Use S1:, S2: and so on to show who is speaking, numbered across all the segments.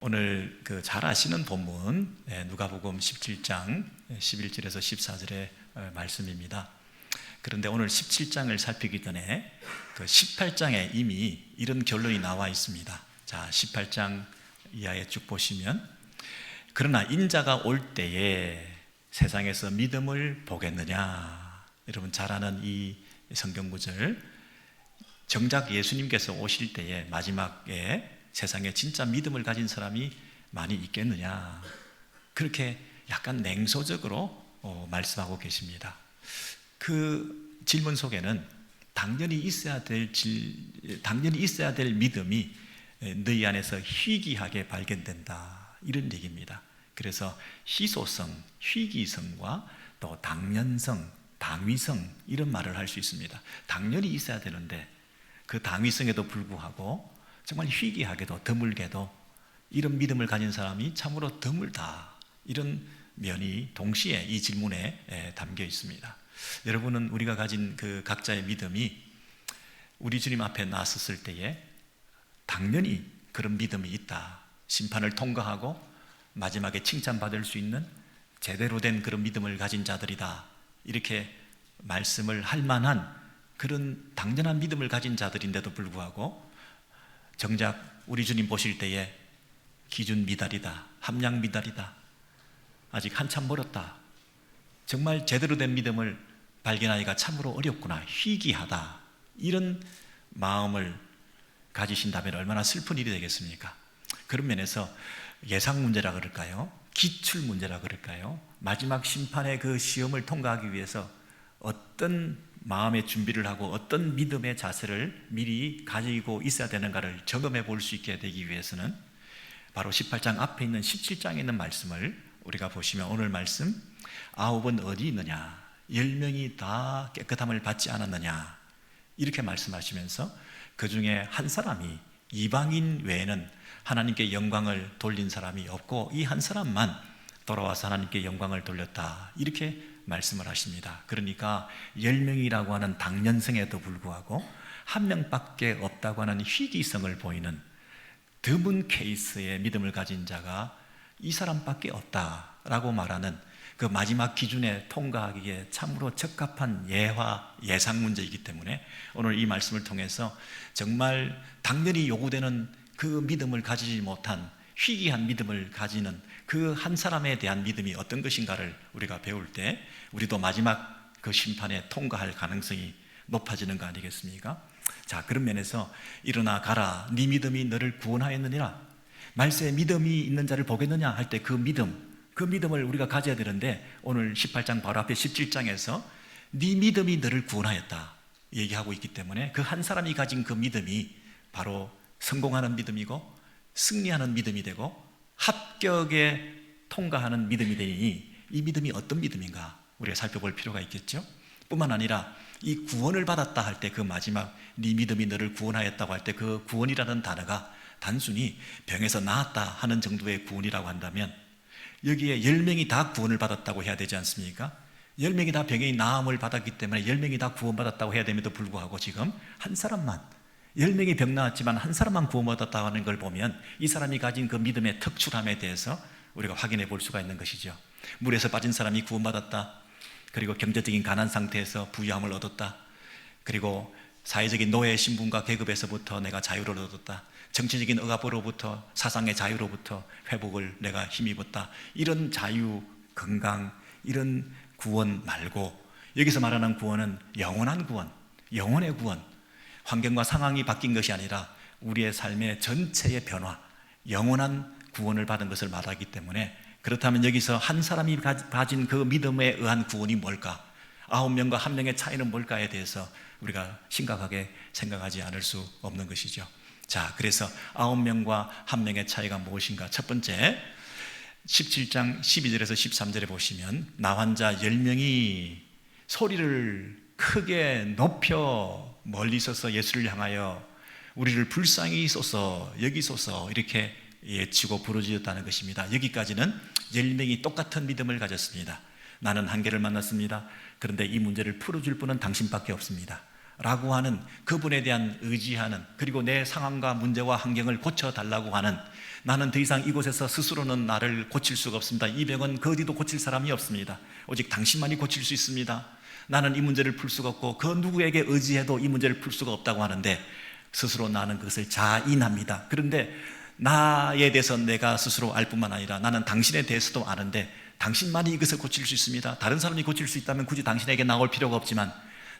S1: 오늘 잘 아시는 본문 누가복음 17장 11절에서 14절의 말씀입니다. 그런데 오늘 17장을 살피기 전에 18장에 이미 이런 결론이 나와 있습니다. 자, 18장 이하에 쭉 보시면, 그러나 인자가 올 때에 세상에서 믿음을 보겠느냐. 여러분 잘 아는 이 성경 구절, 정작 예수님께서 오실 때에 마지막에 세상에 진짜 믿음을 가진 사람이 많이 있겠느냐, 그렇게 약간 냉소적으로 말씀하고 계십니다. 그 질문 속에는 당연히 있어야 될 믿음이 너희 안에서 희귀하게 발견된다, 이런 얘기입니다. 그래서 희소성, 희귀성과 또 당연성, 당위성, 이런 말을 할 수 있습니다. 당연히 있어야 되는데 그 당위성에도 불구하고 정말 희귀하게도 드물게도 이런 믿음을 가진 사람이 참으로 드물다, 이런 면이 동시에 이 질문에 담겨 있습니다. 여러분은 우리가 가진 그 각자의 믿음이 우리 주님 앞에 나섰을 때에 당연히 그런 믿음이 있다, 심판을 통과하고 마지막에 칭찬받을 수 있는 제대로 된 그런 믿음을 가진 자들이다, 이렇게 말씀을 할 만한 그런 당연한 믿음을 가진 자들인데도 불구하고 정작 우리 주님 보실 때에 기준 미달이다, 함량 미달이다, 아직 한참 멀었다, 정말 제대로 된 믿음을 발견하기가 참으로 어렵구나, 희귀하다, 이런 마음을 가지신다면 얼마나 슬픈 일이 되겠습니까? 그런 면에서 예상 문제라 그럴까요? 기출 문제라 그럴까요? 마지막 심판의 그 시험을 통과하기 위해서 어떤 마음의 준비를 하고 어떤 믿음의 자세를 미리 가지고 있어야 되는가를 점검해 볼 수 있게 되기 위해서는 바로 18장 앞에 있는 17장에 있는 말씀을 우리가 보시면, 오늘 말씀 9은 어디 있느냐, 10명이 다 깨끗함을 받지 않았느냐, 이렇게 말씀하시면서 그 중에 한 사람이, 이방인 외에는 하나님께 영광을 돌린 사람이 없고 이 한 사람만 돌아와서 하나님께 영광을 돌렸다, 이렇게 말씀을 하십니다. 그러니까 10명이라고 하는 당연성에도 불구하고 한 명밖에 없다고 하는 희귀성을 보이는 드문 케이스의 믿음을 가진 자가 이 사람밖에 없다라고 말하는 그 마지막 기준에 통과하기에 참으로 적합한 예상 문제이기 때문에 오늘 이 말씀을 통해서 정말 당연히 요구되는 그 믿음을 가지지 못한 희귀한 믿음을 가지는 그 한 사람에 대한 믿음이 어떤 것인가를 우리가 배울 때 우리도 마지막 그 심판에 통과할 가능성이 높아지는 거 아니겠습니까? 자, 그런 면에서 일어나 가라, 네 믿음이 너를 구원하였느니라, 말세에 믿음이 있는 자를 보겠느냐 할 때 그 믿음을 우리가 가져야 되는데, 오늘 18장 바로 앞에 17장에서 네 믿음이 너를 구원하였다 얘기하고 있기 때문에 그 한 사람이 가진 그 믿음이 바로 성공하는 믿음이고 승리하는 믿음이 되고 합격에 통과하는 믿음이 되니, 이 믿음이 어떤 믿음인가 우리가 살펴볼 필요가 있겠죠. 뿐만 아니라 이 구원을 받았다 할 때 그 마지막 네 믿음이 너를 구원하였다고 할 때 그 구원이라는 단어가 단순히 병에서 나았다 하는 정도의 구원이라고 한다면, 여기에 10명이 다 구원을 받았다고 해야 되지 않습니까? 10명이 다 병의 나음을 받았기 때문에 10명이 다 구원받았다고 해야 됨에도 불구하고 지금 한 사람만, 10명이 병 나았지만 한 사람만 구원받았다고 하는 걸 보면 이 사람이 가진 그 믿음의 특출함에 대해서 우리가 확인해 볼 수가 있는 것이죠. 물에서 빠진 사람이 구원받았다, 그리고 경제적인 가난 상태에서 부유함을 얻었다, 그리고 사회적인 노예 신분과 계급에서부터 내가 자유를 얻었다, 정치적인 억압으로부터 사상의 자유로부터 회복을 내가 힘입었다, 이런 자유, 건강, 이런 구원 말고 여기서 말하는 구원은 영원한 구원, 영혼의 구원, 환경과 상황이 바뀐 것이 아니라 우리의 삶의 전체의 변화, 영원한 구원을 받은 것을 말하기 때문에, 그렇다면 여기서 한 사람이 가진 그 믿음에 의한 구원이 뭘까, 9명과 1명의 차이는 뭘까에 대해서 우리가 심각하게 생각하지 않을 수 없는 것이죠. 자, 그래서 9명과 1명의 차이가 무엇인가? 첫 번째, 17장 12절에서 13절에 보시면 나 환자 10명이 소리를 크게 높여 멀리 서서 예수를 향하여 우리를 불쌍히 쏘소, 여기 쏘소, 이렇게 외치고 부르짖었다는 것입니다. 여기까지는 10명이 똑같은 믿음을 가졌습니다. 나는 한계를 만났습니다. 그런데 이 문제를 풀어줄 분은 당신밖에 없습니다. 라고 하는 그분에 대한 의지하는, 그리고 내 상황과 문제와 환경을 고쳐달라고 하는, 나는 더 이상 이곳에서 스스로는 나를 고칠 수가 없습니다. 이 병은 그 어디도 고칠 사람이 없습니다. 오직 당신만이 고칠 수 있습니다. 나는 이 문제를 풀 수가 없고 그 누구에게 의지해도 이 문제를 풀 수가 없다고 하는데, 스스로 나는 그것을 자인합니다. 그런데 나에 대해서 내가 스스로 알 뿐만 아니라 나는 당신에 대해서도 아는데, 당신만이 이것을 고칠 수 있습니다. 다른 사람이 고칠 수 있다면 굳이 당신에게 나올 필요가 없지만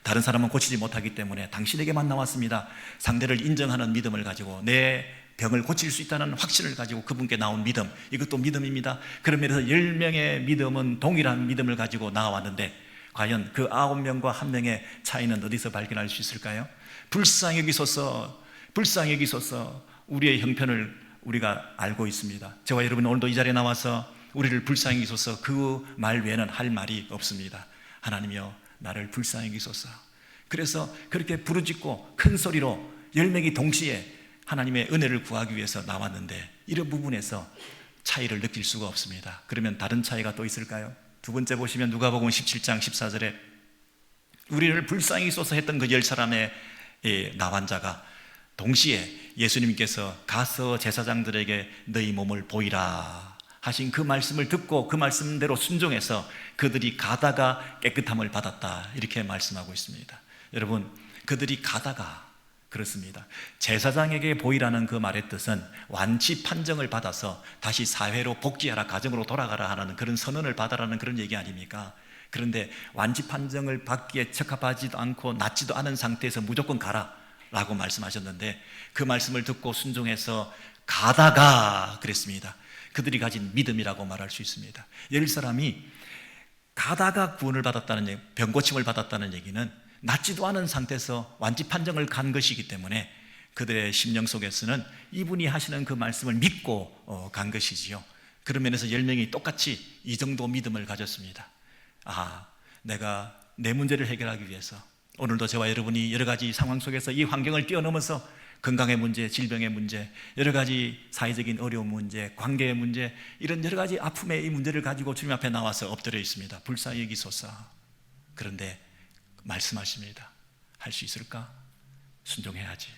S1: 다른 사람은 고치지 못하기 때문에 당신에게만 나왔습니다. 상대를 인정하는 믿음을 가지고, 내 병을 고칠 수 있다는 확신을 가지고 그분께 나온 믿음, 이것도 믿음입니다. 그런 면에서 10명의 믿음은 동일한 믿음을 가지고 나왔는데, 과연 그 9명과 1명의 차이는 어디서 발견할 수 있을까요? 불쌍히 여기소서, 불쌍히 여기소서, 우리의 형편을 우리가 알고 있습니다. 저와 여러분 오늘도 이 자리에 나와서 우리를 불쌍히 여기소서, 그 말 외에는 할 말이 없습니다. 하나님이여 나를 불쌍히 여기소서. 그래서 그렇게 부르짖고 큰 소리로 10명이 동시에 하나님의 은혜를 구하기 위해서 나왔는데, 이런 부분에서 차이를 느낄 수가 없습니다. 그러면 다른 차이가 또 있을까요? 두 번째 보시면 누가복음 17장 14절에 우리를 불쌍히 여기소서 했던 그 10사람의 나환자가 동시에 예수님께서 가서 제사장들에게 너희 몸을 보이라 하신 그 말씀을 듣고 그 말씀대로 순종해서 그들이 가다가 깨끗함을 받았다, 이렇게 말씀하고 있습니다. 여러분, 그들이 가다가, 그렇습니다. 제사장에게 보이라는 그 말의 뜻은 완치 판정을 받아서 다시 사회로 복귀하라, 가정으로 돌아가라 하는 그런 선언을 받아라는 그런 얘기 아닙니까? 그런데 완치 판정을 받기에 적합하지도 않고 낫지도 않은 상태에서 무조건 가라 라고 말씀하셨는데, 그 말씀을 듣고 순종해서 가다가 그랬습니다. 그들이 가진 믿음이라고 말할 수 있습니다. 10사람이 가다가 구원을 받았다는 얘기, 병고침을 받았다는 얘기는 낫지도 않은 상태에서 완치 판정을 간 것이기 때문에 그들의 심령 속에서는 이분이 하시는 그 말씀을 믿고 간 것이지요. 그런 면에서 10명이 똑같이 이 정도 믿음을 가졌습니다. 내가 내 문제를 해결하기 위해서, 오늘도 저와 여러분이 여러 가지 상황 속에서 이 환경을 뛰어넘어서 건강의 문제, 질병의 문제, 여러 가지 사회적인 어려운 문제, 관계의 문제, 이런 여러 가지 아픔의 이 문제를 가지고 주님 앞에 나와서 엎드려 있습니다. 불쌍히 여기소서. 그런데 말씀하십니다. 할 수 있을까? 순종해야지.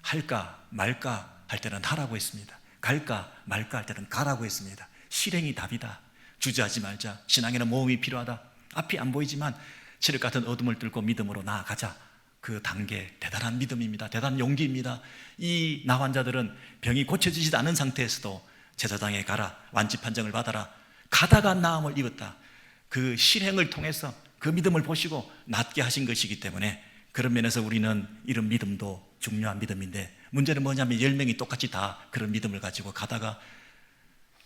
S1: 할까 말까 할 때는 하라고 했습니다. 갈까 말까 할 때는 가라고 했습니다. 실행이 답이다. 주저하지 말자. 신앙에는 모험이 필요하다. 앞이 안 보이지만 칠흑 같은 어둠을 뚫고 믿음으로 나아가자. 그 단계, 대단한 믿음입니다. 대단한 용기입니다. 이 나환자들은 병이 고쳐지지 않은 상태에서도 제사장에 가라, 완치 판정을 받아라, 가다가 나음을 입었다. 그 실행을 통해서 그 믿음을 보시고 낫게 하신 것이기 때문에, 그런 면에서 우리는 이런 믿음도 중요한 믿음인데, 문제는 뭐냐면 10명이 똑같이 다 그런 믿음을 가지고 가다가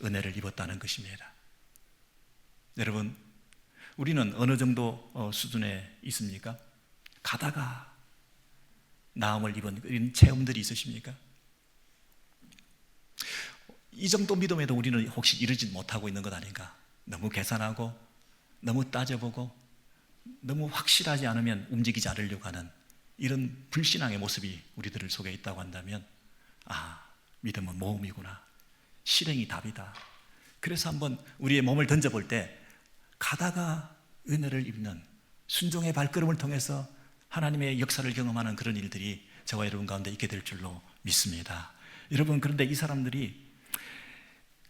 S1: 은혜를 입었다는 것입니다. 여러분, 우리는 어느 정도 수준에 있습니까? 가다가 나음을 입은 이런 체험들이 있으십니까? 이 정도 믿음에도 우리는 혹시 이르지 못하고 있는 것 아닌가? 너무 계산하고, 너무 따져보고, 너무 확실하지 않으면 움직이지 않으려고 하는 이런 불신앙의 모습이 우리들 속에 있다고 한다면, 믿음은 모험이구나, 실행이 답이다. 그래서 한번 우리의 몸을 던져볼 때 가다가 은혜를 입는 순종의 발걸음을 통해서 하나님의 역사를 경험하는 그런 일들이 저와 여러분 가운데 있게 될 줄로 믿습니다. 여러분, 그런데 이 사람들이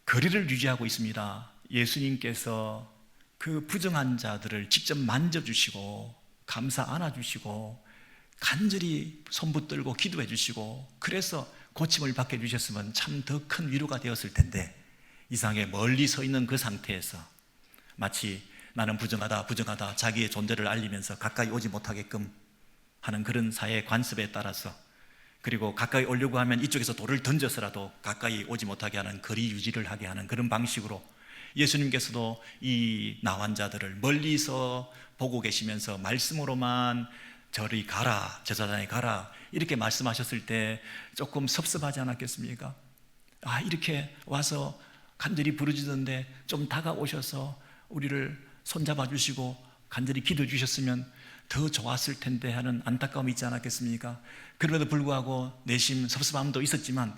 S1: 거리를 유지하고 있습니다. 예수님께서 그 부정한 자들을 직접 만져주시고 감사 안아주시고 간절히 손붙들고 기도해 주시고, 그래서 고침을 받게 해주셨으면 참 더 큰 위로가 되었을 텐데, 이상하게 멀리 서 있는 그 상태에서 마치 나는 부정하다 부정하다 자기의 존재를 알리면서 가까이 오지 못하게끔 하는 그런 사회 관습에 따라서, 그리고 가까이 오려고 하면 이쪽에서 돌을 던져서라도 가까이 오지 못하게 하는 거리 유지를 하게 하는 그런 방식으로 예수님께서도 이 나환자들을 멀리서 보고 계시면서 말씀으로만 저리 가라, 제사장에 가라 이렇게 말씀하셨을 때 조금 섭섭하지 않았겠습니까? 이렇게 와서 간절히 부르짖는데 좀 다가오셔서 우리를 손잡아 주시고 간절히 기도해 주셨으면 더 좋았을 텐데 하는 안타까움이 있지 않았겠습니까? 그럼에도 불구하고 내심 섭섭함도 있었지만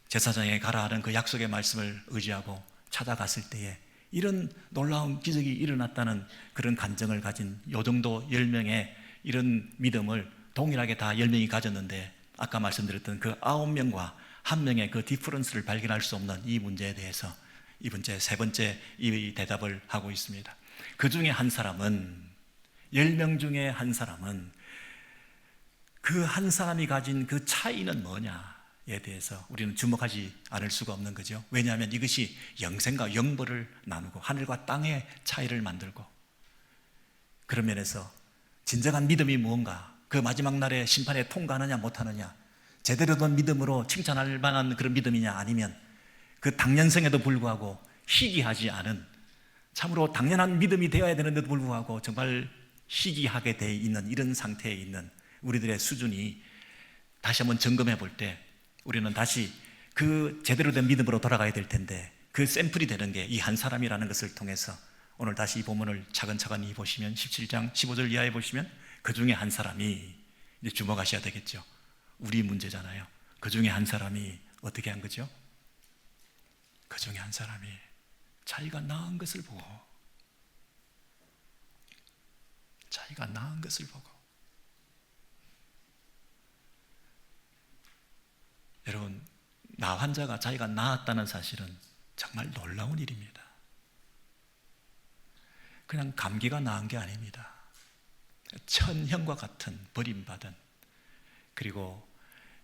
S1: 제사장에 가라 하는 그 약속의 말씀을 의지하고 찾아갔을 때에 이런 놀라운 기적이 일어났다는 그런 간증을 가진 요 정도 10명의 이런 믿음을 동일하게 다 10명이 가졌는데 아까 말씀드렸던 그 9명과 1명의 그 디퍼런스를 발견할 수 없는 이 문제에 대해서 이번째 세 번째 이 대답을 하고 있습니다. 그 중에 한 사람은 10명 중에 한 사람은 그 한 사람이 가진 그 차이는 뭐냐에 대해서 우리는 주목하지 않을 수가 없는 거죠. 왜냐하면 이것이 영생과 영벌을 나누고 하늘과 땅의 차이를 만들고 그런 면에서 진정한 믿음이 무언가, 그 마지막 날에 심판에 통과하느냐 못하느냐, 제대로 된 믿음으로 칭찬할 만한 그런 믿음이냐 아니면 그 당연성에도 불구하고 희귀하지 않은 참으로 당연한 믿음이 되어야 되는데도 불구하고 정말 희귀하게 돼 있는 이런 상태에 있는 우리들의 수준이 다시 한번 점검해 볼 때 우리는 다시 그 제대로 된 믿음으로 돌아가야 될 텐데 그 샘플이 되는 게 이 한 사람이라는 것을 통해서 오늘 다시 이 본문을 차근차근히 보시면 17장 15절 이하에 보시면 그 중에 한 사람이 이제 주목하셔야 되겠죠. 우리 문제잖아요. 그 중에 한 사람이 어떻게 한 거죠? 그 중에 한 사람이 자기가 낳은 것을 보고 여러분, 나 환자가 자기가 낳았다는 사실은 정말 놀라운 일입니다. 그냥 감기가 나은 게 아닙니다. 천형과 같은 버림받은, 그리고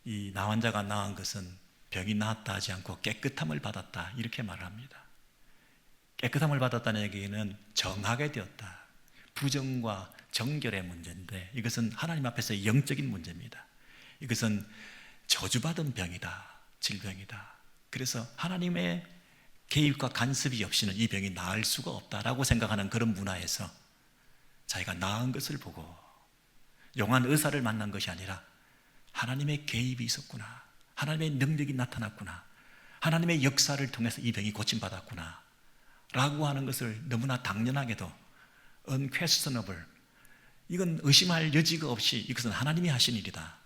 S1: 이 나 환자가 낳은 것은 병이 나았다 하지 않고 깨끗함을 받았다 이렇게 말을 합니다. 깨끗함을 받았다는 얘기는 정하게 되었다. 부정과 정결의 문제인데 이것은 하나님 앞에서 영적인 문제입니다. 이것은 저주받은 병이다, 질병이다. 그래서 하나님의 개입과 간섭이 없이는 이 병이 나을 수가 없다라고 생각하는 그런 문화에서 자기가 나은 것을 보고 용한 의사를 만난 것이 아니라 하나님의 개입이 있었구나, 하나님의 능력이 나타났구나, 하나님의 역사를 통해서 이 병이 고침받았구나 라고 하는 것을 너무나 당연하게도 unquestionable, 이건 의심할 여지가 없이 이것은 하나님이 하신 일이다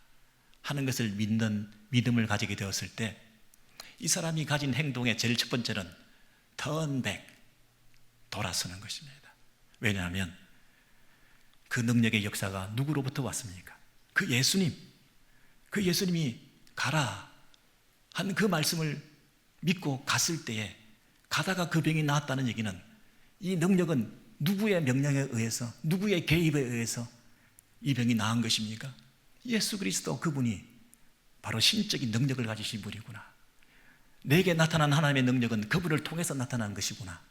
S1: 하는 것을 믿는 믿음을 가지게 되었을 때 이 사람이 가진 행동의 제일 첫 번째는 turn back, 돌아서는 것입니다. 왜냐하면 그 능력의 역사가 누구로부터 왔습니까? 그 예수님이 가라 한 그 말씀을 믿고 갔을 때에 가다가 그 병이 나았다는 얘기는 이 능력은 누구의 명령에 의해서, 누구의 개입에 의해서 이 병이 나은 것입니까? 예수 그리스도 그분이 바로 신적인 능력을 가지신 분이구나. 내게 나타난 하나님의 능력은 그분을 통해서 나타난 것이구나.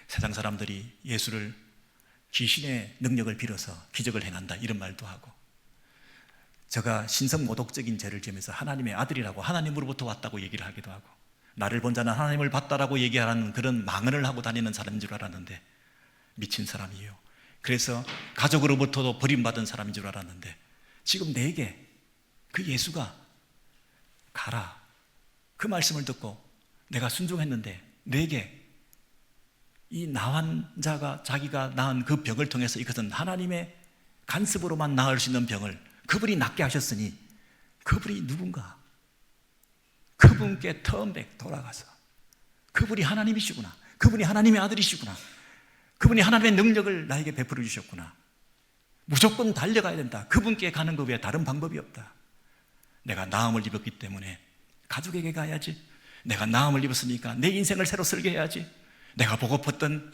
S1: 세상 사람들이 예수를 귀신의 능력을 빌어서 기적을 행한다 이런 말도 하고, 저가 신성모독적인 죄를 지으면서 하나님의 아들이라고 하나님으로부터 왔다고 얘기를 하기도 하고, 나를 본 자는 하나님을 봤다라고 얘기하는 그런 망언을 하고 다니는 사람인 줄 알았는데 미친 사람이에요. 그래서 가족으로부터도 버림받은 사람인 줄 알았는데 지금 내게 그 예수가 가라 그 말씀을 듣고 내가 순종했는데 내게 이 나한 자가 자기가 낳은 그 병을 통해서 이것은 하나님의 간섭으로만 나을 수 있는 병을 그분이 낫게 하셨으니 그분이 누군가, 그분께 턴백 돌아가서 그분이 하나님이시구나, 그분이 하나님의 아들이시구나, 그분이 하나님의 능력을 나에게 베풀어 주셨구나, 무조건 달려가야 된다, 그분께 가는 것 외에 다른 방법이 없다. 내가 나음을 입었기 때문에 가족에게 가야지, 내가 나음을 입었으니까 내 인생을 새로 설계해야지, 내가 보고팠던,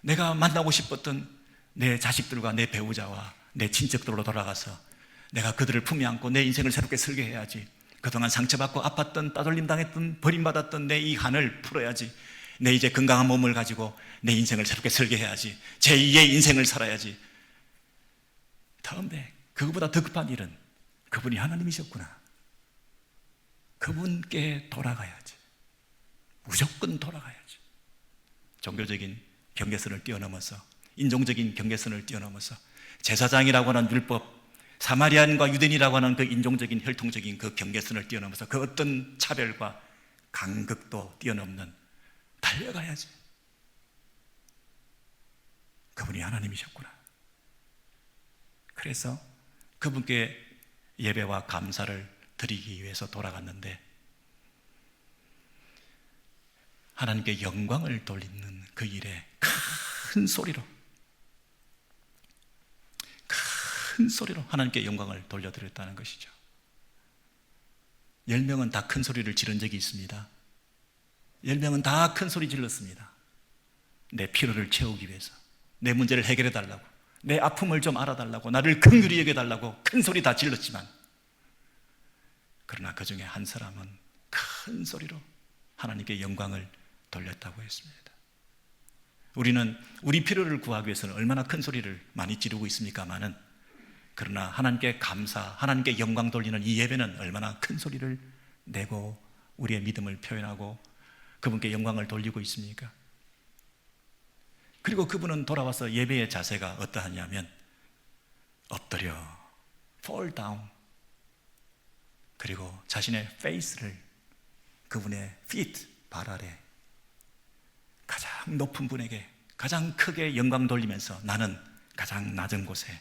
S1: 내가 만나고 싶었던 내 자식들과 내 배우자와 내 친척들로 돌아가서 내가 그들을 품에 안고 내 인생을 새롭게 설계해야지, 그동안 상처받고 아팠던, 따돌림 당했던, 버림받았던 내 이 한을 풀어야지, 내 이제 건강한 몸을 가지고 내 인생을 새롭게 설계해야지, 제2의 인생을 살아야지. 다음에 그것보다 더 급한 일은 그분이 하나님이셨구나, 그분께 돌아가야지, 무조건 돌아가야지. 종교적인 경계선을 뛰어넘어서, 인종적인 경계선을 뛰어넘어서 제사장이라고 하는 율법, 사마리안과 유대인이라고 하는 그 인종적인 혈통적인 그 경계선을 뛰어넘어서 그 어떤 차별과 간극도 뛰어넘는 달려가야지. 그분이 하나님이셨구나. 그래서 그분께 예배와 감사를 드리기 위해서 돌아갔는데 하나님께 영광을 돌리는 그 일에 큰 소리로 큰 소리로 하나님께 영광을 돌려드렸다는 것이죠. 10명은 다 큰 소리를 지른 적이 있습니다. 10명은 다 큰 소리 질렀습니다. 내 필요를 채우기 위해서, 내 문제를 해결해 달라고, 내 아픔을 좀 알아달라고, 나를 긍휼히 여겨달라고 큰 소리 다 질렀지만, 그러나 그 중에 한 사람은 큰 소리로 하나님께 영광을 돌렸다고 했습니다. 우리는 우리 필요를 구하기 위해서는 얼마나 큰 소리를 많이 지르고 있습니까마는, 그러나 하나님께 감사, 하나님께 영광 돌리는 이 예배는 얼마나 큰 소리를 내고 우리의 믿음을 표현하고 그분께 영광을 돌리고 있습니까? 그리고 그분은 돌아와서 예배의 자세가 어떠하냐면 엎드려, fall down, 그리고 자신의 face를 그분의 feet, 발 아래 가장 높은 분에게 가장 크게 영광 돌리면서 나는 가장 낮은 곳에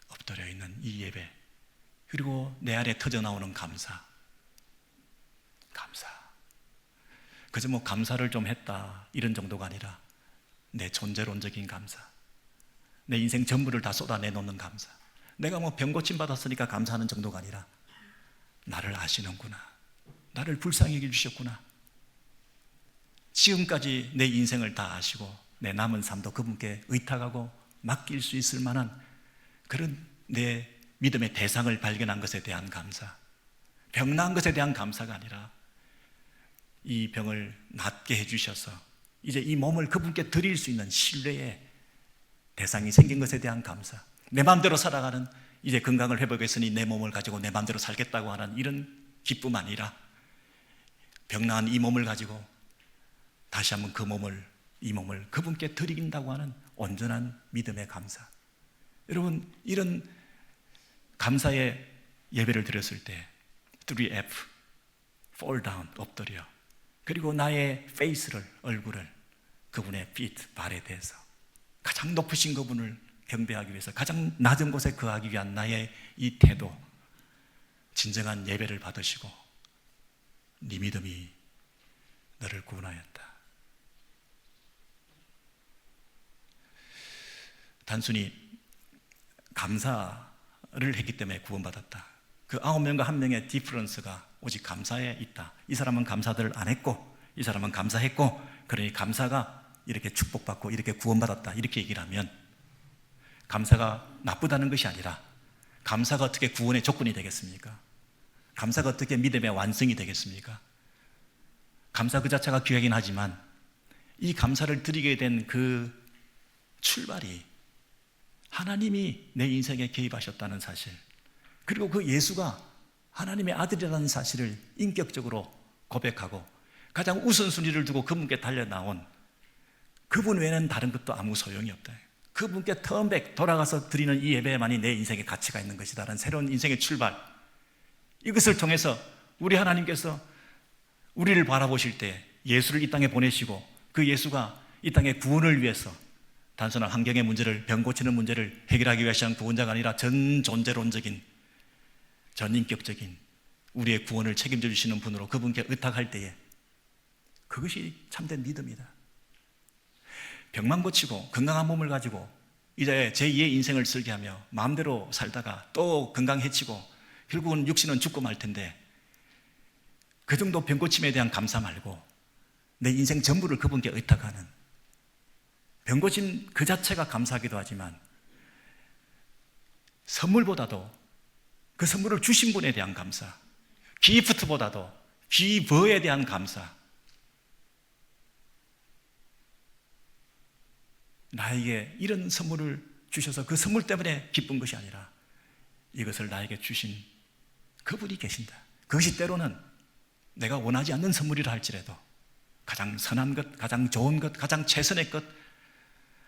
S1: 엎드려 있는 이 예배, 그리고 내 안에 터져나오는 감사. 그저 뭐 감사를 좀 했다 이런 정도가 아니라 내 존재론적인 감사, 내 인생 전부를 다 쏟아내놓는 감사. 내가 뭐 병 고침 받았으니까 감사하는 정도가 아니라 나를 아시는구나, 나를 불쌍히 여겨주셨구나, 지금까지 내 인생을 다 아시고 내 남은 삶도 그분께 의탁하고 맡길 수 있을 만한 그런 내 믿음의 대상을 발견한 것에 대한 감사. 병 나은 것에 대한 감사가 아니라 이 병을 낫게 해주셔서 이제 이 몸을 그분께 드릴 수 있는 신뢰의 대상이 생긴 것에 대한 감사. 내 마음대로 살아가는, 이제 건강을 회복했으니 내 몸을 가지고 내 마음대로 살겠다고 하는 이런 기쁨 아니라 병 나은 이 몸을 가지고 다시 한번 이 몸을 그분께 드린다고 하는 온전한 믿음의 감사. 여러분, 이런 감사의 예배를 드렸을 때 3F, fall down, 엎드려, 그리고 나의 face를, 얼굴을 그분의 feet, 발에 대해서 가장 높으신 그분을 경배하기 위해서 가장 낮은 곳에 거하기 위한 나의 이 태도, 진정한 예배를 받으시고 네 믿음이 너를 구원하였다. 단순히 감사를 했기 때문에 구원받았다. 그 9명과 1명의 디퍼런스가 오직 감사에 있다. 이 사람은 감사들을 안 했고 이 사람은 감사했고, 그러니 감사가 이렇게 축복받고 이렇게 구원받았다, 이렇게 얘기를 하면 감사가 나쁘다는 것이 아니라 감사가 어떻게 구원의 조건이 되겠습니까? 감사가 어떻게 믿음의 완성이 되겠습니까? 감사 그 자체가 귀하긴 하지만 이 감사를 드리게 된 그 출발이 하나님이 내 인생에 개입하셨다는 사실, 그리고 그 예수가 하나님의 아들이라는 사실을 인격적으로 고백하고 가장 우선순위를 두고 그분께 달려나온 그분 외에는 다른 것도 아무 소용이 없다. 그분께 턴백, 돌아가서 드리는 이 예배만이 내 인생의 가치가 있는 것이다라는 새로운 인생의 출발, 이것을 통해서 우리 하나님께서 우리를 바라보실 때 예수를 이 땅에 보내시고 그 예수가 이 땅의 구원을 위해서 단순한 환경의 문제를, 병 고치는 문제를 해결하기 위한 구원자가 아니라 전 존재론적인, 전인격적인 우리의 구원을 책임져 주시는 분으로 그분께 의탁할 때에 그것이 참된 믿음이다. 병만 고치고 건강한 몸을 가지고 이제 제2의 인생을 설계하며 마음대로 살다가 또 건강해지고 결국은 육신은 죽고 말 텐데, 그 정도 병 고침에 대한 감사 말고 내 인생 전부를 그분께 의탁하는, 병 고침 그 자체가 감사하기도 하지만 선물보다도 그 선물을 주신 분에 대한 감사, 기프트보다도 기버에 대한 감사, 나에게 이런 선물을 주셔서 그 선물 때문에 기쁜 것이 아니라 이것을 나에게 주신 그분이 계신다. 그것이 때로는 내가 원하지 않는 선물이라 할지라도 가장 선한 것, 가장 좋은 것, 가장 최선의 것,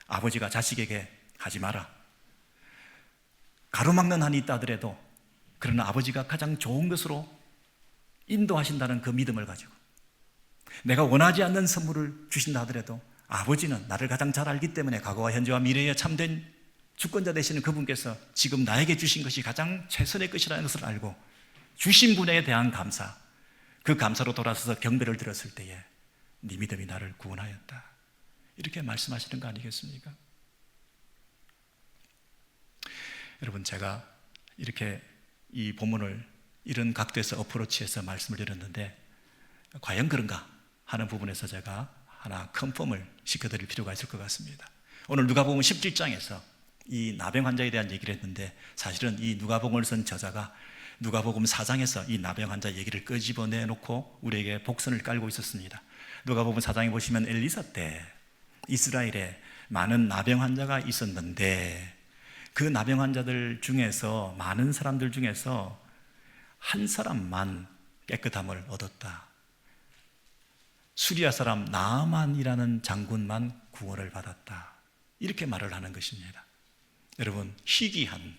S1: 아버지가 자식에게 하지 마라, 가로막는 한이 있다 하더라도 그러나 아버지가 가장 좋은 것으로 인도하신다는 그 믿음을 가지고, 내가 원하지 않는 선물을 주신다 하더라도 아버지는 나를 가장 잘 알기 때문에 과거와 현재와 미래에 참된 주권자 되시는 그분께서 지금 나에게 주신 것이 가장 최선의 것이라는 것을 알고 주신 분에 대한 감사, 그 감사로 돌아서서 경배를 드렸을 때에 네 믿음이 나를 구원하였다, 이렇게 말씀하시는 거 아니겠습니까? 여러분, 제가 이렇게 이 본문을 이런 각도에서 어프로치해서 말씀을 드렸는데 과연 그런가 하는 부분에서 제가 하나 컨펌을 시켜드릴 필요가 있을 것 같습니다. 오늘 누가복음 17장에서 이 나병 환자에 대한 얘기를 했는데, 사실은 이 누가복음을 쓴 저자가 누가복음 4장에서 이 나병 환자 얘기를 끄집어내놓고 우리에게 복선을 깔고 있었습니다. 누가복음 4장에 보시면 엘리사 때 이스라엘에 많은 나병 환자가 있었는데, 그 나병 환자들 중에서, 많은 사람들 중에서 한 사람만 깨끗함을 얻었다. 수리아 사람 나아만이라는 장군만 구원을 받았다. 이렇게 말을 하는 것입니다. 여러분, 희귀한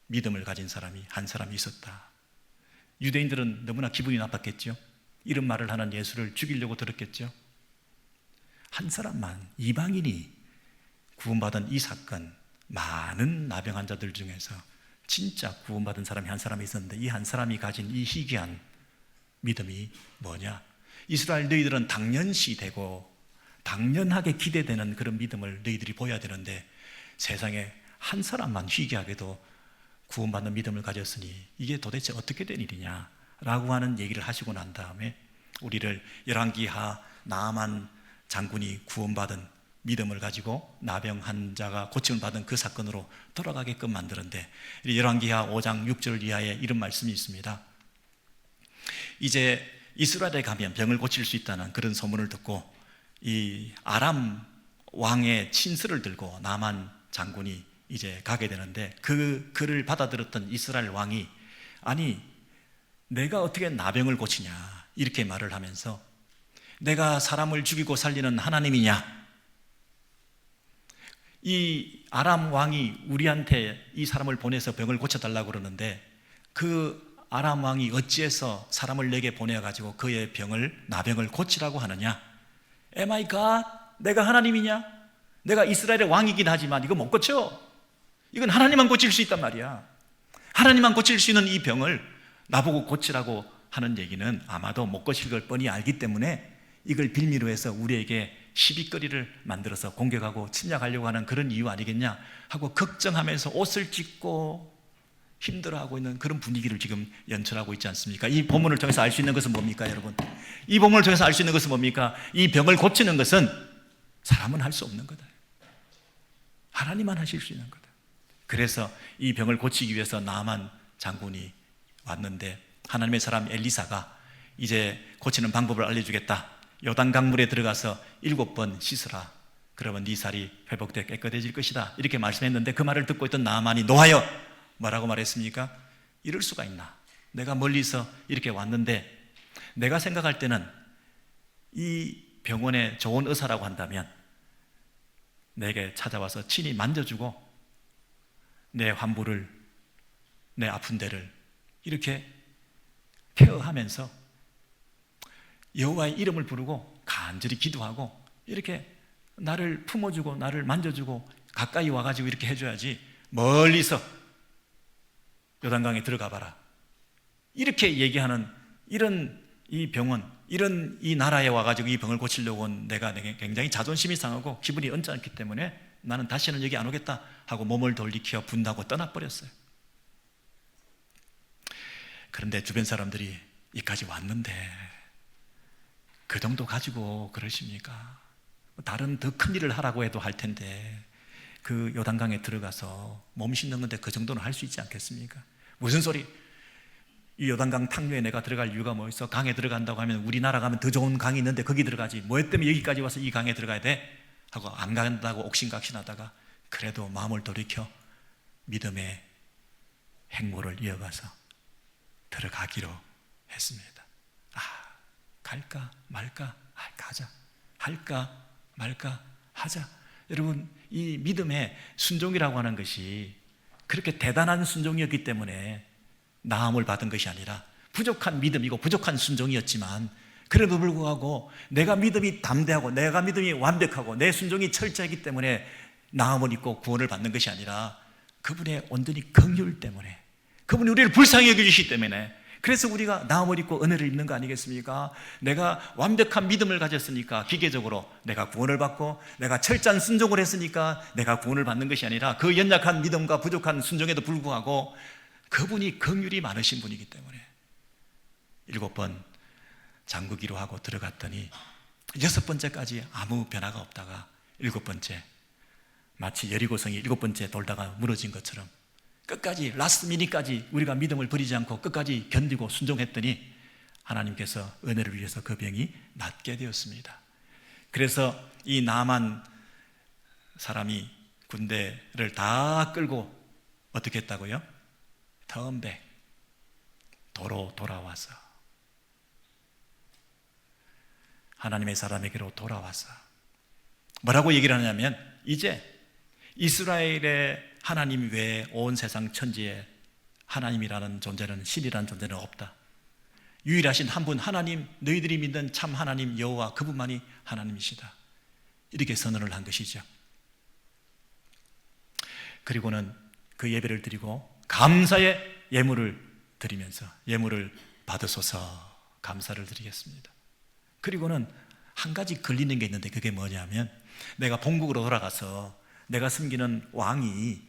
S1: 믿음을 가진 사람이 한 사람이 있었다. 유대인들은 너무나 기분이 나빴겠죠. 이런 말을 하는 예수를 죽이려고 들었겠죠. 한 사람만, 이방인이 구원받은 이 사건, 많은 나병 환자들 중에서 진짜 구원받은 사람이 한 사람이 있었는데, 이 한 사람이 가진 이 희귀한 믿음이 뭐냐? 이스라엘 너희들은 당연시 되고 당연하게 기대되는 그런 믿음을 너희들이 보여야 되는데, 세상에 한 사람만 희귀하게도 구원받는 믿음을 가졌으니 이게 도대체 어떻게 된 일이냐 라고 하는 얘기를 하시고 난 다음에 우리를 열왕기하 나아만 장군이 구원받은 믿음을 가지고 나병 환자가 고침을 받은 그 사건으로 돌아가게끔 만드는데, 열왕기하 5장 6절 이하에 이런 말씀이 있습니다. 이제 이스라엘에 가면 병을 고칠 수 있다는 그런 소문을 듣고 이 아람 왕의 친서를 들고 나만 장군이 이제 가게 되는데, 그 글을 받아들였던 이스라엘 왕이, 아니 내가 어떻게 나병을 고치냐 이렇게 말을 하면서, 내가 사람을 죽이고 살리는 하나님이냐? 이 아람 왕이 우리한테 이 사람을 보내서 병을 고쳐달라고 그러는데, 그 아람 왕이 어찌해서 사람을 내게 보내가지고 그의 병을, 나병을 고치라고 하느냐? Am I God? 내가 하나님이냐? 내가 이스라엘의 왕이긴 하지만 이거 못 고쳐. 이건 하나님만 고칠 수 있단 말이야. 하나님만 고칠 수 있는 이 병을 나보고 고치라고 하는 얘기는 아마도 못 고칠 걸 뻔히 알기 때문에 이걸 빌미로 해서 우리에게 시비거리를 만들어서 공격하고 침략하려고 하는 그런 이유 아니겠냐 하고 걱정하면서 옷을 찢고 힘들어하고 있는 그런 분위기를 지금 연출하고 있지 않습니까? 이 본문을 통해서 알 수 있는 것은 뭡니까, 여러분? 이 본문을 통해서 알 수 있는 것은 뭡니까? 이 병을 고치는 것은 사람은 할 수 없는 거다. 하나님만 하실 수 있는 거다. 그래서 이 병을 고치기 위해서 나아만 장군이 왔는데, 하나님의 사람 엘리사가 이제 고치는 방법을 알려주겠다. 요단강물에 들어가서 7번 씻으라. 그러면 네 살이 회복돼 깨끗해질 것이다. 이렇게 말씀했는데, 그 말을 듣고 있던 나아만이 노하여 뭐라고 말했습니까? 이럴 수가 있나? 내가 멀리서 이렇게 왔는데, 내가 생각할 때는 이 병원에 좋은 의사라고 한다면 내게 찾아와서 친히 만져주고 내 환부를, 내 아픈 데를 이렇게 케어하면서 여호와의 이름을 부르고 간절히 기도하고 이렇게 나를 품어주고 나를 만져주고 가까이 와가지고 이렇게 해줘야지, 멀리서 요단강에 들어가 봐라 이렇게 얘기하는 이런 이 병원, 이런 이 나라에 와가지고 이 병을 고치려고 온 내가 굉장히 자존심이 상하고 기분이 언짢기 때문에 나는 다시는 여기 안 오겠다 하고 몸을 돌이켜 분다고 떠나버렸어요. 그런데 주변 사람들이 이까지 왔는데 그 정도 가지고 그러십니까? 다른 더 큰 일을 하라고 해도 할 텐데 그 요단강에 들어가서 몸 씻는 건데 그 정도는 할 수 있지 않겠습니까? 무슨 소리? 이 요단강 탕류에 내가 들어갈 이유가 뭐 있어? 강에 들어간다고 하면 우리나라 가면 더 좋은 강이 있는데 거기 들어가지, 뭐 때문에 여기까지 와서 이 강에 들어가야 돼? 하고 안 간다고 옥신각신하다가 그래도 마음을 돌이켜 믿음의 행보를 이어가서 들어가기로 했습니다. 갈까 말까? 가자. 할까 말까? 하자. 여러분, 이 믿음의 순종이라고 하는 것이 그렇게 대단한 순종이었기 때문에 나음을 받은 것이 아니라 부족한 믿음이고 부족한 순종이었지만, 그래도 불구하고 내가 믿음이 담대하고 내가 믿음이 완벽하고 내 순종이 철저하기 때문에 나음을 입고 구원을 받는 것이 아니라 그분의 온전히 긍휼 때문에, 그분이 우리를 불쌍히 여겨주시기 때문에, 그래서 우리가 나음을 입고 은혜를 입는 거 아니겠습니까? 내가 완벽한 믿음을 가졌으니까 기계적으로 내가 구원을 받고, 내가 철저한 순종을 했으니까 내가 구원을 받는 것이 아니라, 그 연약한 믿음과 부족한 순종에도 불구하고 그분이 긍휼이 많으신 분이기 때문에 7번 잠그기로 하고 들어갔더니 6번째까지 아무 변화가 없다가 7번째, 마치 여리고성이 7번째 돌다가 무너진 것처럼 끝까지 라스트 미니까지 우리가 믿음을 버리지 않고 끝까지 견디고 순종했더니 하나님께서 은혜를 위해서 그 병이 낫게 되었습니다. 그래서 이 나만 사람이 군대를 다 끌고 어떻게 했다고요? 턴백, 도로 돌아와서 하나님의 사람에게로 돌아와서 뭐라고 얘기를 하냐면, 이제 이스라엘의 하나님 외에 온 세상 천지에 하나님이라는 존재는, 신이라는 존재는 없다. 유일하신 한 분 하나님, 너희들이 믿는 참 하나님 여호와 그분만이 하나님이시다. 이렇게 선언을 한 것이죠. 그리고는 그 예배를 드리고 감사의 예물을 드리면서 예물을 받으소서 감사를 드리겠습니다. 그리고는 한 가지 걸리는 게 있는데, 그게 뭐냐면, 내가 본국으로 돌아가서 내가 섬기는 왕이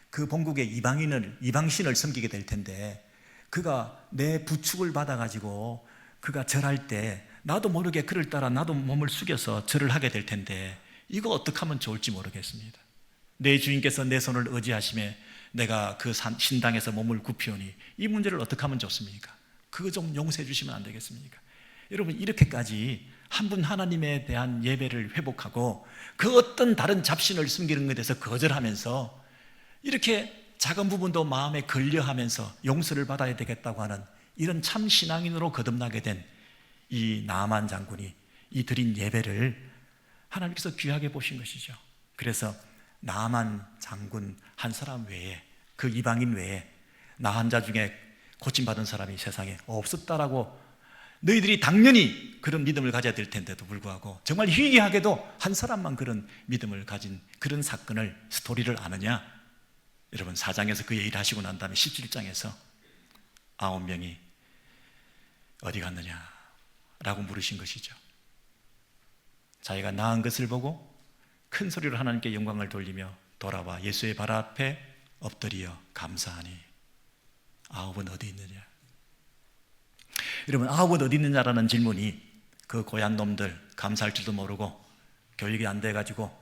S1: 그 본국의 이방신을 섬기게 될 텐데, 그가 내 부축을 받아가지고 그가 절할 때 나도 모르게 그를 따라 나도 몸을 숙여서 절을 하게 될 텐데, 이거 어떻게 하면 좋을지 모르겠습니다. 내 주인께서 내 손을 의지하심에 내가 그 신당에서 몸을 굽히오니 이 문제를 어떻게 하면 좋습니까? 그거 좀 용서해 주시면 안 되겠습니까? 여러분, 이렇게까지 한 분 하나님에 대한 예배를 회복하고 그 어떤 다른 잡신을 숨기는 것에 대해서 거절하면서 이렇게 작은 부분도 마음에 걸려하면서 용서를 받아야 되겠다고 하는 이런 참 신앙인으로 거듭나게 된 이 나만 장군이 이 드린 예배를 하나님께서 귀하게 보신 것이죠. 그래서 나만 장군 한 사람 외에, 그 이방인 외에 나 한 자 중에 고침받은 사람이 세상에 없었다라고, 너희들이 당연히 그런 믿음을 가져야 될 텐데도 불구하고 정말 희귀하게도 한 사람만 그런 믿음을 가진 그런 사건을, 스토리를 아느냐? 여러분, 4장에서 그 얘기를 하시고 난 다음에 17장에서 9명이 어디 갔느냐? 라고 물으신 것이죠. 자기가 나은 것을 보고 큰 소리로 하나님께 영광을 돌리며 돌아와 예수의 발 앞에 엎드려 감사하니 9은 어디 있느냐? 여러분, 9은 어디 있느냐라는 질문이 그 고얀 놈들, 감사할 줄도 모르고 교육이 안 돼가지고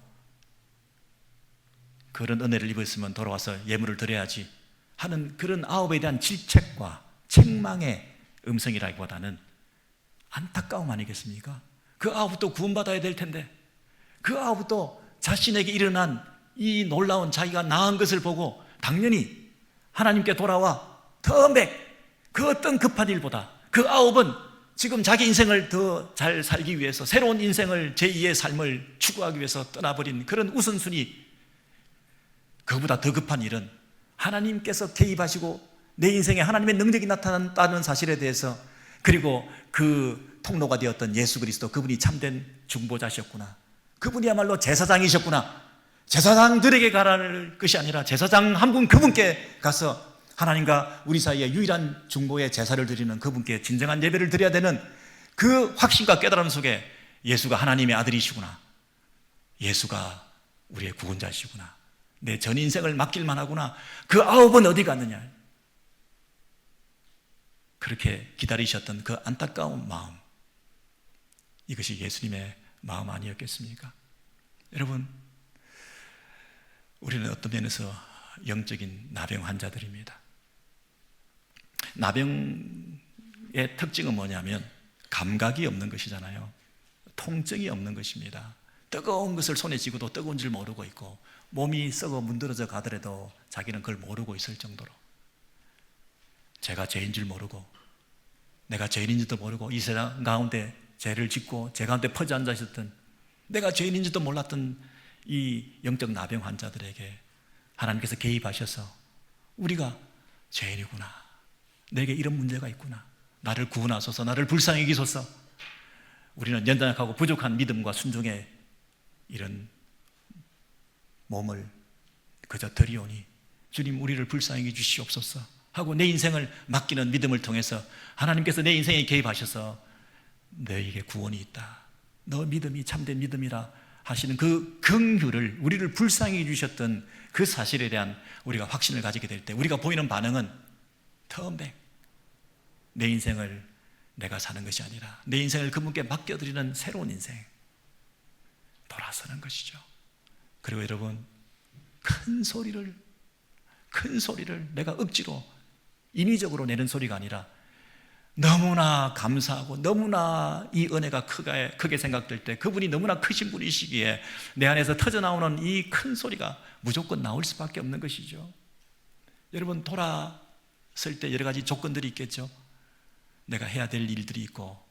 S1: 그런 은혜를 입었으면 돌아와서 예물을 드려야지 하는 그런 9에 대한 질책과 책망의 음성이라기보다는 안타까움 아니겠습니까? 그 9도 구원받아야 될 텐데, 그 9도 자신에게 일어난 이 놀라운 자기가 나은 것을 보고 당연히 하나님께 돌아와 턴백, 그 어떤 급한 일보다 그 9은 지금 자기 인생을 더 잘 살기 위해서, 새로운 인생을 제2의 삶을 추구하기 위해서 떠나버린 그런 우선순위, 그보다 더 급한 일은 하나님께서 개입하시고 내 인생에 하나님의 능력이 나타난다는 사실에 대해서, 그리고 그 통로가 되었던 예수 그리스도, 그분이 참된 중보자셨구나, 그분이야말로 제사장이셨구나, 제사장들에게 가라는 것이 아니라 제사장 한 분, 그분께 가서 하나님과 우리 사이에 유일한 중보의 제사를 드리는 그분께 진정한 예배를 드려야 되는 그 확신과 깨달음 속에 예수가 하나님의 아들이시구나, 예수가 우리의 구원자시구나, 내 전 인생을 맡길만 하구나, 그 9은 어디 갔느냐, 그렇게 기다리셨던 그 안타까운 마음, 이것이 예수님의 마음 아니었겠습니까? 여러분, 우리는 어떤 면에서 영적인 나병 환자들입니다. 나병의 특징은 뭐냐면 감각이 없는 것이잖아요. 통증이 없는 것입니다. 뜨거운 것을 손에 쥐고도 뜨거운 줄 모르고 있고, 몸이 썩어 문드러져 가더라도 자기는 그걸 모르고 있을 정도로, 제가 죄인 줄 모르고, 내가 죄인인지도 모르고, 이 세상 가운데 죄를 짓고 죄 가운데 퍼져 앉아 있었던, 내가 죄인인지도 몰랐던 이 영적 나병 환자들에게 하나님께서 개입하셔서 우리가 죄인이구나, 내게 이런 문제가 있구나, 나를 구원하소서, 나를 불쌍히 여기소서, 우리는 연약하고 부족한 믿음과 순종의 이런 몸을 그저 드리오니 주님, 우리를 불쌍히 여기주시옵소서 하고 내 인생을 맡기는 믿음을 통해서 하나님께서 내 인생에 개입하셔서 너에게 구원이 있다, 너 믿음이 참된 믿음이라 하시는 그 긍휼을, 우리를 불쌍히 해주셨던 그 사실에 대한 우리가 확신을 가지게 될 때 우리가 보이는 반응은 턴백, 내 인생을 내가 사는 것이 아니라 내 인생을 그분께 맡겨드리는 새로운 인생, 돌아서는 것이죠. 그리고 여러분, 큰 소리를 내가 억지로 인위적으로 내는 소리가 아니라 너무나 감사하고 너무나 이 은혜가 크게 생각될 때, 그분이 너무나 크신 분이시기에 내 안에서 터져나오는 이 큰 소리가 무조건 나올 수밖에 없는 것이죠. 여러분, 돌아설 때 여러 가지 조건들이 있겠죠. 내가 해야 될 일들이 있고,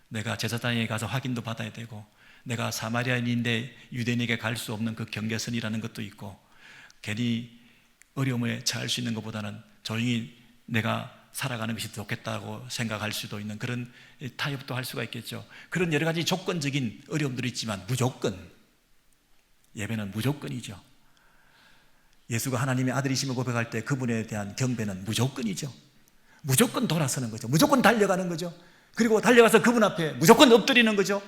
S1: 내가 제사장에 가서 확인도 받아야 되고, 내가 사마리아인인데 유대인에게 갈 수 없는 그 경계선이라는 것도 있고, 괜히 어려움에 처할 수 있는 것보다는 조용히 내가 살아가는 것이 좋겠다고 생각할 수도 있는 그런 타협도 할 수가 있겠죠. 그런 여러 가지 조건적인 어려움들이 있지만 예배는 무조건이죠. 예수가 하나님의 아들이심을 고백할 때 그분에 대한 경배는 무조건이죠. 무조건 돌아서는 거죠. 무조건 달려가는 거죠. 그리고 달려가서 그분 앞에 무조건 엎드리는 거죠.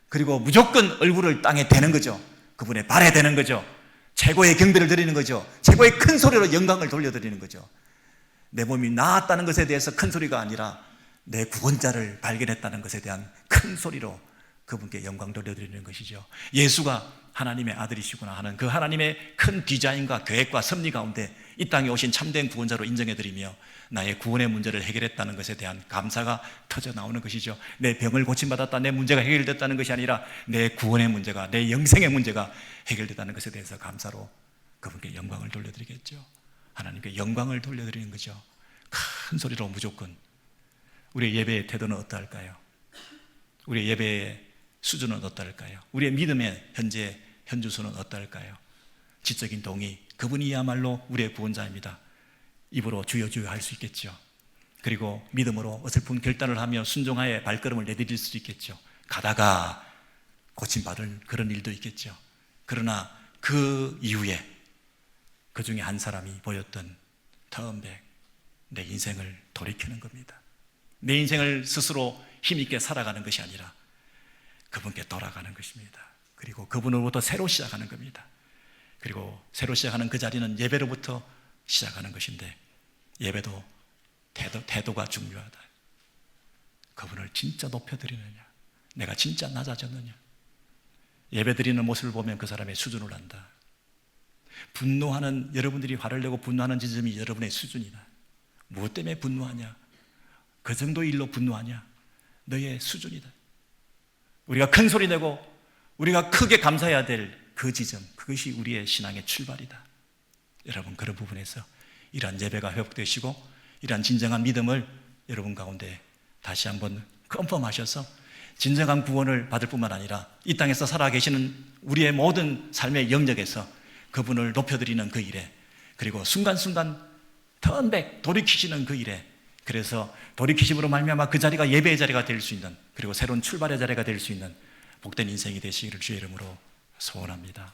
S1: 그리고 무조건 얼굴을 땅에 대는 거죠. 그분의 발에 대는 거죠. 최고의 경배를 드리는 거죠. 최고의 큰 소리로 영광을 돌려드리는 거죠. 내 몸이 나았다는 것에 대해서 큰 소리가 아니라 내 구원자를 발견했다는 것에 대한 큰 소리로 그분께 영광 돌려드리는 것이죠. 예수가 하나님의 아들이시구나 하는 그 하나님의 큰 디자인과 계획과 섭리 가운데 이 땅에 오신 참된 구원자로 인정해드리며 나의 구원의 문제를 해결했다는 것에 대한 감사가 터져 나오는 것이죠. 내 병을 고침받았다, 내 문제가 해결됐다는 것이 아니라 내 구원의 문제가, 내 영생의 문제가 해결됐다는 것에 대해서 감사로 그분께 영광을 돌려드리겠죠. 하나님께 영광을 돌려드리는 거죠. 큰 소리로 무조건. 우리의 예배의 태도는 어떠할까요? 우리의 예배의 수준은 어떠할까요? 우리의 믿음의 현주소는 어떠할까요? 지적인 동의, 그분이야말로 우리의 구원자입니다. 입으로 주여 주여 할 수 있겠죠. 그리고 믿음으로 어설픈 결단을 하며 순종하여 발걸음을 내디딜 수도 있겠죠. 가다가 고침받을 그런 일도 있겠죠. 그러나 그 이후에 그 중에 한 사람이 보였던 턴백, 내 인생을 돌이키는 겁니다. 내 인생을 스스로 힘있게 살아가는 것이 아니라 그분께 돌아가는 것입니다. 그리고 그분으로부터 새로 시작하는 겁니다. 그리고 새로 시작하는 그 자리는 예배로부터 시작하는 것인데, 예배도 태도가 중요하다. 그분을 진짜 높여드리느냐, 내가 진짜 낮아졌느냐. 예배 드리는 모습을 보면 그 사람의 수준을 안다. 분노하는, 여러분들이 화를 내고 분노하는 지점이 여러분의 수준이다. 무엇 때문에 분노하냐? 그 정도 일로 분노하냐? 너의 수준이다. 우리가 큰 소리 내고 우리가 크게 감사해야 될 그 지점, 그것이 우리의 신앙의 출발이다. 여러분, 그런 부분에서 이러한 예배가 회복되시고 이러한 진정한 믿음을 여러분 가운데 다시 한번 컨펌하셔서 진정한 구원을 받을 뿐만 아니라 이 땅에서 살아계시는 우리의 모든 삶의 영역에서 그분을 높여드리는 그 일에, 그리고 순간순간 턴백 돌이키시는 그 일에, 그래서 돌이키심으로 말미암아 그 자리가 예배의 자리가 될 수 있는, 그리고 새로운 출발의 자리가 될 수 있는 복된 인생이 되시기를 주의 이름으로 소원합니다.